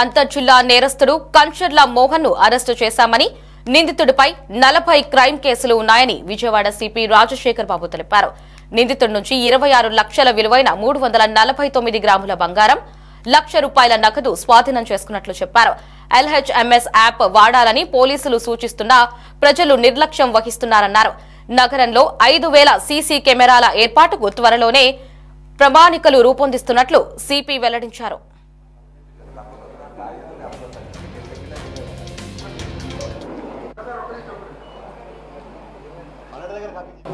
అంతర్జిల్లా నేరస్తుడు కంచర్ల మోహన్ ను అరెస్టు చేశామని, నిందితుడిపై 40 క్రైమ్ కేసులు ఉన్నాయని విజయవాడ సిపి రాజశేఖర్ బాబు తెలిపారు. నిందితుడి నుంచి 26 లక్షల విలువైన 349 గ్రాముల బంగారం, ₹1,00,000 నగదు స్వాధీనం చేసుకున్నట్లు చెప్పారు. LHMS యాప్ వాడాలని పోలీసులు సూచిస్తున్నా ప్రజలు నిర్లక్ష్యం వహిస్తున్నారన్నారు. నగరంలో 5,000 సీసీ కెమెరాల ఏర్పాటుకు త్వరలోనే ప్రణాళికలు రూపొందిస్తున్నట్లు సిపి వెల్లడించారు.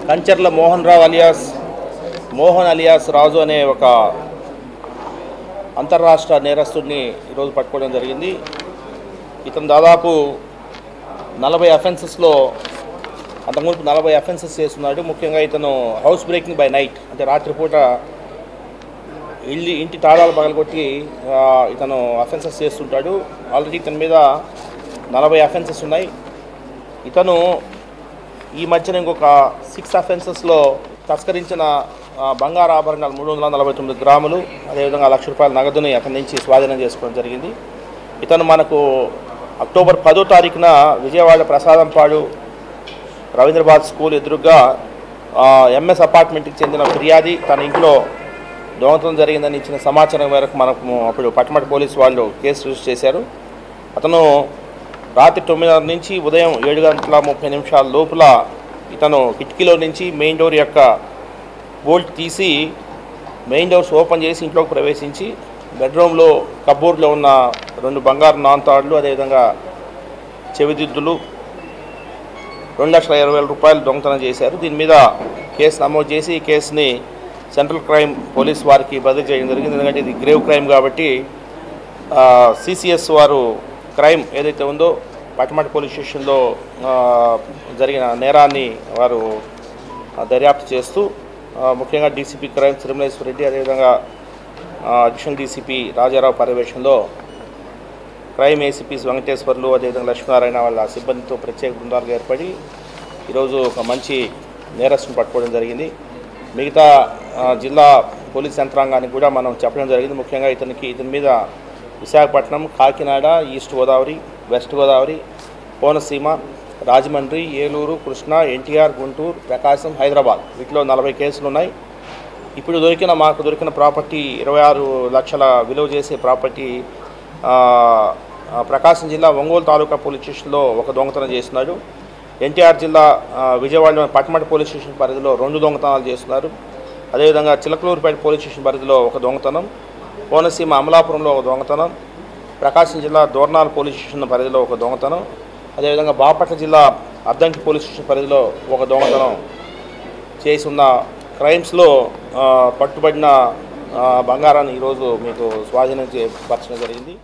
కంచర్ల మోహన్ అలియాస్ రాజు అనే ఒక అంతర్రాష్ట్ర నేరస్తుడిని ఈరోజు పట్టుకోవడం జరిగింది. ఇతను దాదాపు 40 అఫెన్సెస్లో అంతకుముందు 40 అఫెన్సెస్ చేస్తున్నాడు. ముఖ్యంగా ఇతను హౌస్ బ్రేకింగ్ బై నైట్, అంటే రాత్రిపూట ఇంటి తాళాలు పగలగొట్టి ఇతను అఫెన్సెస్ చేస్తుంటాడు. ఆల్రెడీ ఇతని మీద 40 అఫెన్సెస్ ఉన్నాయి. ఇతను ఈ మధ్యన ఇంకొక 6 అఫెన్సెస్లో తస్కరించిన బంగారు ఆభరణాలు 349 గ్రాములు, అదేవిధంగా ₹1,00,000 నగదుని అతని నుంచి స్వాధీనం చేసుకోవడం జరిగింది. ఇతను మనకు అక్టోబర్ 10వ తారీఖున విజయవాడ ప్రసాదంపాడు రవీంద్రబాద్ స్కూల్ ఎదురుగా MS అపార్ట్మెంట్కి చెందిన ఫిర్యాది తన ఇంట్లో దొంగతనం జరిగిందని ఇచ్చిన సమాచారం మేరకు మనకు అప్పుడు పట్టమట పోలీసు వాళ్ళు కేసు రిజిస్టర్ చేశారు. అతను రాత్రి 9:30 నుంచి ఉదయం 7:30 లోపల ఇతను కిటికీలో నుంచి మెయిన్ డోర్ యొక్క బోల్ట్ తీసి మెయిన్ డోర్స్ ఓపెన్ చేసి ఇంట్లోకి ప్రవేశించి బెడ్రూమ్లో కబోర్డ్లో ఉన్న 2 బంగారు నాంతాడులు, అదేవిధంగా చెవిదిద్దులు, ₹2,20,000 దొంగతనం చేశారు. దీని మీద కేసు నమోదు చేసి ఈ కేసుని సెంట్రల్ క్రైమ్ పోలీస్ వారికి బదిలీ చేయడం జరిగింది. ఎందుకంటే ఇది గ్రేవ్ క్రైమ్ కాబట్టి CCS వారు క్రైమ్ ఏదైతే ఉందో పట్టమట పోలీస్ స్టేషన్లో జరిగిన నేరాన్ని వారు దర్యాప్తు చేస్తూ ముఖ్యంగా డీసీపీ క్రైమ్ తిరుమలేశ్వర రెడ్డి, అదేవిధంగా అడిషనల్ డీసీపీ రాజారావు పర్యవేక్షణలో క్రైమ్ ఏసీపీస్ వెంకటేశ్వర్లు, అదేవిధంగా లక్ష్మీనారాయణ వాళ్ళ సిబ్బందితో ప్రత్యేక బృందాలుగా ఏర్పడి ఈరోజు ఒక మంచి నేరస్తుని పట్టుకోవడం జరిగింది. మిగతా జిల్లా పోలీస్ యంత్రాంగానికి కూడా మనం చెప్పడం జరిగింది. ముఖ్యంగా ఇతని మీద Visakhapatnam, Kakinada, east Godavari, west Godavari, Konaseema, Rajahmundry, Eluru, Krishna, NTR, Guntur, Prakasam, Hyderabad వీటిలో 40 కేసులు ఉన్నాయి. ఇప్పుడు మాకు దొరికిన ప్రాపర్టీ 26 లక్షల విలువ చేసే ప్రాపర్టీ ప్రకాశం జిల్లా ఒంగోలు తాలూకా పోలీస్ స్టేషన్లో ఒక దొంగతనం చేస్తున్నాడు. NTR జిల్లా విజయవాడలో పట్టమట పోలీస్ స్టేషన్ పరిధిలో 2 దొంగతనాలు చేస్తున్నారు. అదేవిధంగా చిలకలూరుపేట పోలీస్ స్టేషన్ పరిధిలో ఒక దొంగతనం, కోనసీమ అమలాపురంలో ఒక దొంగతనం, ప్రకాశం జిల్లా దోర్నాల్ పోలీస్ స్టేషన్ పరిధిలో ఒక దొంగతనం, అదేవిధంగా బాపట్ల జిల్లా అద్దంకి పోలీస్ స్టేషన్ పరిధిలో ఒక దొంగతనం చేసి ఉన్న క్రైమ్స్లో పట్టుబడిన బంగారాన్ని ఈరోజు మీకు స్వాధీనం పరచడం జరిగింది.